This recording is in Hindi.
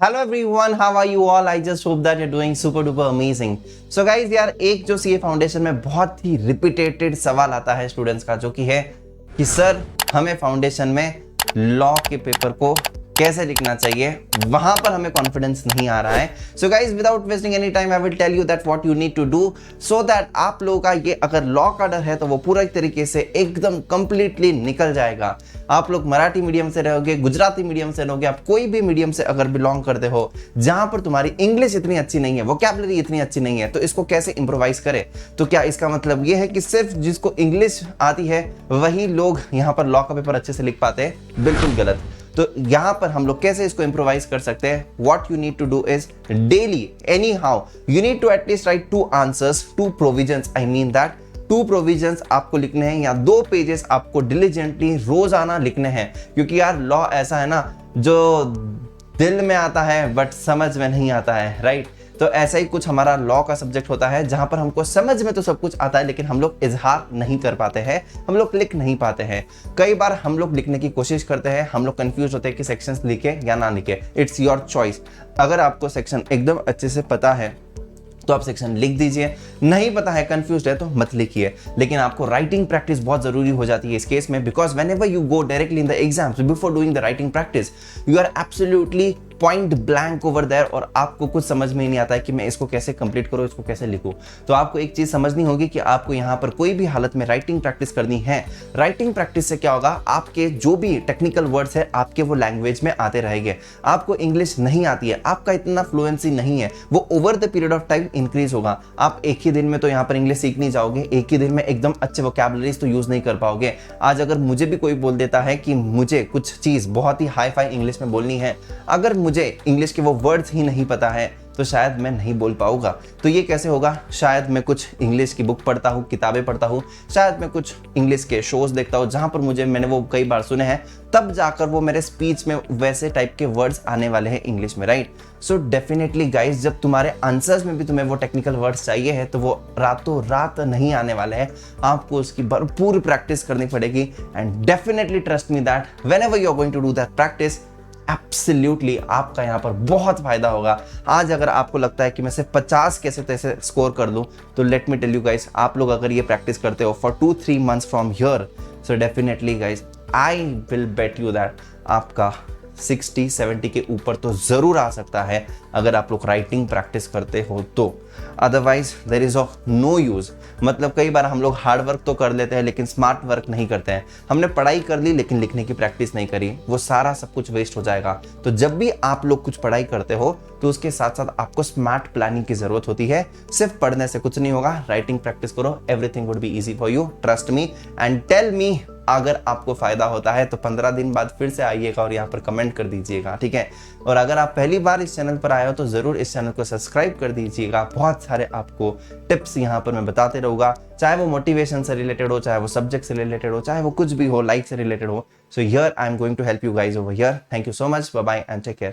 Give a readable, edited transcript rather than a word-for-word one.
Hello everyone, how are you all? I just hope that you are doing super duper amazing. So guys यार, एक जो सीए फाउंडेशन में बहुत ही रिपीटेटेड सवाल आता है स्टूडेंट्स का, जो कि है कि सर हमें फाउंडेशन में लॉ के पेपर को कैसे लिखना चाहिए, वहां पर हमें कॉन्फिडेंस नहीं आ रहा है। So guys, without wasting any time I will tell you that what you need to do so that आप लोगों का ये अगर लॉ का डर है तो वो पूरा तरीके से एकदम कंप्लीटली निकल जाएगा। आप लोग मराठी मीडियम से रहोगे, गुजराती मीडियम से रहोगे, आप कोई भी मीडियम से अगर बिलोंग करते हो जहां पर तुम्हारी इंग्लिश इतनी अच्छी नहीं है, वोकैबुलरी इतनी अच्छी नहीं है, तो इसको कैसे इंप्रोवाइज करें? तो क्या इसका मतलब ये है कि सिर्फ जिसको इंग्लिश आती है वही लोग यहाँ पर लॉ का पेपर अच्छे से लिख पाते हैं? बिल्कुल गलत। तो यहां पर हम लोग कैसे इसको इंप्रोवाइज कर सकते हैं? What you need to do is daily any how you need to at least write 2 answers, 2 provisions. I mean that 2 provisions आपको लिखने हैं या 2 पेजेस आपको डिलीजेंटली रोजाना लिखने हैं, क्योंकि यार लॉ ऐसा है ना जो दिल में आता है बट समझ में नहीं आता है, राइट? तो ऐसा ही कुछ हमारा लॉ का सब्जेक्ट होता है जहां पर हमको समझ में तो सब कुछ आता है लेकिन हम लोग इजहार नहीं कर पाते हैं, हम लोग लिख नहीं पाते हैं। कई बार हम लोग लिखने की कोशिश करते हैं, हम लोग कंफ्यूज होते हैं कि सेक्शंस लिखे या ना लिखे। It's your choice. अगर आपको सेक्शन एकदम अच्छे से पता है तो आप सेक्शन लिख दीजिए, नहीं पता है, कंफ्यूज्ड है तो मत लिखिए। लेकिन आपको राइटिंग प्रैक्टिस बहुत जरूरी हो जाती है इस केस में, because whenever you go directly in the exams before doing the writing practice you are absolutely point blank over there और आपको कुछ समझ में ही नहीं आता है कि मैं इसको कैसे कंप्लीट करूं, इसको कैसे लिखूं। तो आपको एक चीज समझनी होगी कि आपको यहां पर कोई भी हालत में राइटिंग प्रैक्टिस करनी है। राइटिंग प्रैक्टिस से क्या होगा, आपके जो भी टेक्निकल वर्ड्स है आपके वो लैंग्वेज में आते रहेंगे। आपको इंग्लिश नहीं आती है, आपका इतना फ्लुएंसी नहीं है, वो over the period of time increase होगा। आप एक ही दिन में तो यहाँ पर इंग्लिश सीख नहीं जाओगे, एक ही दिन में एकदम अच्छे वोकैबुलरीज तो यूज नहीं कर पाओगे। आज अगर मुझे भी कोई बोल देता है कि मुझे कुछ चीज बहुत ही हाई फाई इंग्लिश में बोलनी है, अगर मुझे इंग्लिश के वो वर्ड्स ही नहीं पता है तो शायद मैं नहीं बोल पाऊंगा। तो ये कैसे होगा? शायद मैं कुछ इंग्लिश की बुक पढ़ता हूँ, किताबें पढ़ता हूँ, शायद मैं कुछ इंग्लिश के शोज देखता हूँ जहां पर मैंने वो कई बार सुने हैं, तब जाकर वो मेरे स्पीच में वैसे टाइप के वर्ड्स आने वाले हैं इंग्लिश में, राइट? सो डेफिनेटली गाइज, जब तुम्हारे आंसर्स में भी तुम्हें वो टेक्निकल वर्ड्स चाहिए है तो वो रातों रात नहीं आने वाले हैं। आपको उसकी भरपूर प्रैक्टिस करनी पड़ेगी and definitely trust me that whenever you are going to do that practice, absolutely आपका यहाँ पर बहुत फायदा होगा। आज अगर आपको लगता है कि मैं सिर्फ 50 कैसे तैसे स्कोर कर दूं, तो let me tell you guys, आप लोग अगर ये प्रैक्टिस करते हो for 2-3 months from here, so definitely guys I will bet you that आपका 60-70 के ऊपर तो जरूर आ सकता है अगर आप लोग राइटिंग प्रैक्टिस करते हो तो। Otherwise there is of no use. मतलब कई बार हम लोग हार्ड वर्क तो कर लेते हैं लेकिन स्मार्ट वर्क नहीं करते हैं। हमने पढ़ाई कर ली लेकिन लिखने की प्रैक्टिस नहीं करी, वो सारा सब कुछ वेस्ट हो जाएगा। तो जब भी आप लोग कुछ पढ़ाई करते हो तो उसके साथ साथ आपको स्मार्ट प्लानिंग की जरूरत होती है। सिर्फ पढ़ने से कुछ नहीं होगा, राइटिंग प्रैक्टिस करो, everything would be easy for you, trust me and tell me. अगर आपको फायदा होता है तो 15 दिन बाद फिर से आइएगा और यहाँ पर कमेंट कर दीजिएगा, ठीक है? और अगर आप पहली बार इस चैनल पर आए हो तो जरूर इस चैनल को सब्सक्राइब कर दीजिएगा। बहुत सारे आपको टिप्स यहाँ पर मैं बताते रहूंगा, चाहे वो मोटिवेशन से रिलेटेड हो, चाहे वो सब्जेक्ट से रिलेटेड हो, चाहे वो कुछ भी हो, लाइफ से रिलेटेड हो। So here I am going to help you guys over here. Thank you so much, bye bye and take care.